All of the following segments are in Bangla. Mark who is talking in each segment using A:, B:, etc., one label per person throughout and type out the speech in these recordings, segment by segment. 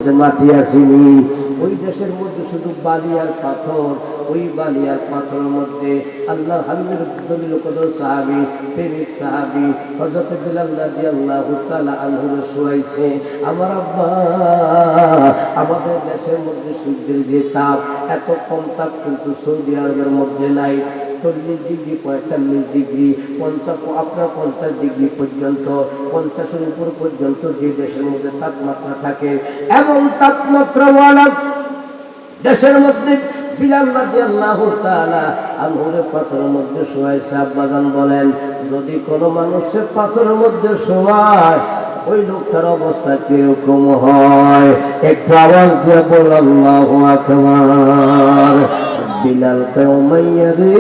A: মাটি আসেনি, ওই দেশের মধ্যে শুধু বালি আর পাথর। ওই বালি আর পাথরের মধ্যে আল্লাহ হাবিবের দলিল কদর সাহাবী, প্রেমিক সাহাবী হযরত বিলাল রাদিয়াল্লাহু তাআলা আনহু শুয়াইছে। আমার আব্বা, আমাদের দেশের মধ্যে সূর্যের যে তাপ, এত কম তাপ কিন্তু সৌদি আরবের মধ্যে নাই। 40 ডিগ্রি, 45 ডিগ্রি, 50 ডিগ্রি পর্যন্ত, 50-এর উপর পর্যন্ত যে দেশের মধ্যে তাপমাত্রা থাকে, এবং তাপমাত্রাওয়ালা দেশের মধ্যে বিলাল রাদিয়াল্লাহু তাআলা আনহুর পাথরের মধ্যে শোয়াইছে। আব্বাজান বলেন, যদি কোনো মানুষের পাথরের মধ্যে শোয়ায়, ওই লোকটার অবস্থা কিরকম হয়? একটু আওয়াজ দিয়ে বল আল্লাহু আকবার। বিলাল কে উমাইয়া রে,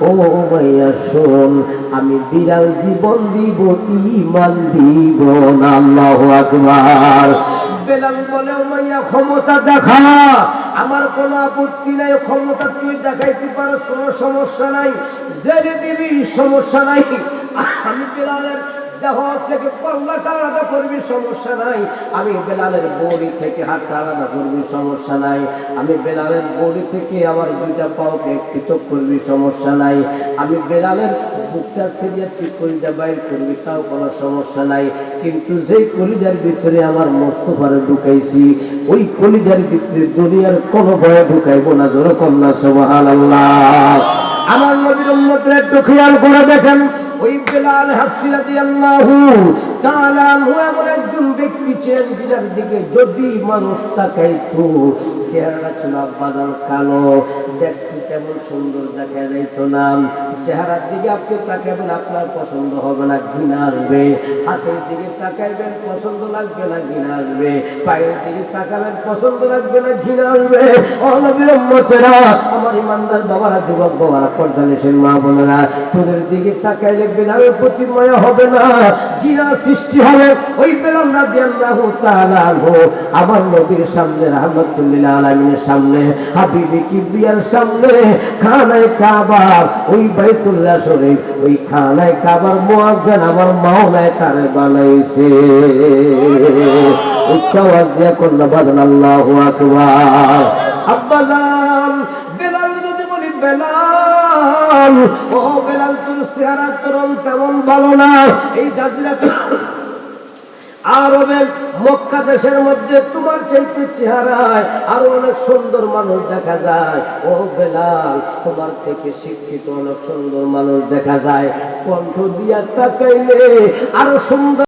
A: ও উমাইয়া শোন, আমি বিলাল জীবন দিব, ঈমান দিব না। আল্লাহু আকবার। বিলাল বলে, উমাইয়া ক্ষমতা দেখা, আমার কোনো আপত্তি নাই, ক্ষমতা তুই দেখাইতে পারস, কোনো সমস্যা নাই, জেনে দিবি, সমস্যা নাই। আমি বিলালের দেহ থেকে কল্লাটা আলাদা করবি, সমস্যা নাই। আমি বেলালের বড়ি থেকে হাতটা আলাদা করবি, সমস্যা নাই। আমি বেলালের বড়ি থেকে আমার দুইটা পাওকে পৃথক করবি, সমস্যা নাই। আমি বেলালের বুকটা সেরিয়া ঠিক কলিজা বাইর করবি, তাও কোনো সমস্যা নাই। কিন্তু যেই কলিজার ভিতরে আমার মোস্তফারে ঢুকাইছি, ওই কলিজার ভিতরে দুনিয়ার কোনো ভয়ে ঢুকাইবো না। জোরে কন্যা সুবহানাল্লাহ। আমার নবীর উম্মতরা একটু খেয়াল করে দেখেন, ওই বেলাল হাবশী রাদিয়াল্লাহু তাআলা আনহু এমন একজন ব্যক্তি, চেহারার দিকে যদি মানুষ তাকাইতো, চেহারা ছিল আব্বাজান কালো, দেখতে তেমন সুন্দর দেখা যাইতো না। চেহারার দিকে আপনি তাকাবেন, আপনার পছন্দ হবে না, ঘৃণা আসবে। হাতের দিকে তাকাইবেন, পছন্দ লাগবে না, ঘৃণা আসবে। পায়ের দিকে তাকাবেন, পছন্দ লাগবে না, ঘৃণা আসবে। ও নবীর উম্মতেরা, আমার ইমানদার বাবারা, যুবক বাবারা, পর্দানিসের মা বোনেরা, চুলের দিকে তাকাইলে বেলালের প্রতি মায়া হবে না, ঘৃণা সৃষ্টি হবে। ওই বেলাল রাদিয়াল্লাহু তাআলা আনহু আমার নবীর সামনে, রাহমাতুল লিল আলামিনের সামনে, হাবিবে কিবরিয়ার সামনে, খানায়ে কাবা, ওই বাইতুল্লাহ শরীফ, ওই খানায়ে কাবার মুয়াজ্জিন আমার মাওলায় তারে বানাইছে। উচ্চ আওয়াজ দিয়ে কন্যা বাজান আল্লাহু আকবার। আব্বাজান বেলাল যদি বলি, বেলাল, ও বেলাল, তোর চেহারা তোর তেমন ভালো না। এই জাজিরাতে আরবের মক্কা দেশের মধ্যে তোমার চাইতে চেহারায় আরো অনেক সুন্দর মানুষ দেখা যায়। ও বেলাল, তোমার থেকে শিক্ষিত অনেক সুন্দর মানুষ দেখা যায়। কণ্ঠ দিয়া তাকাইলে আরো সুন্দর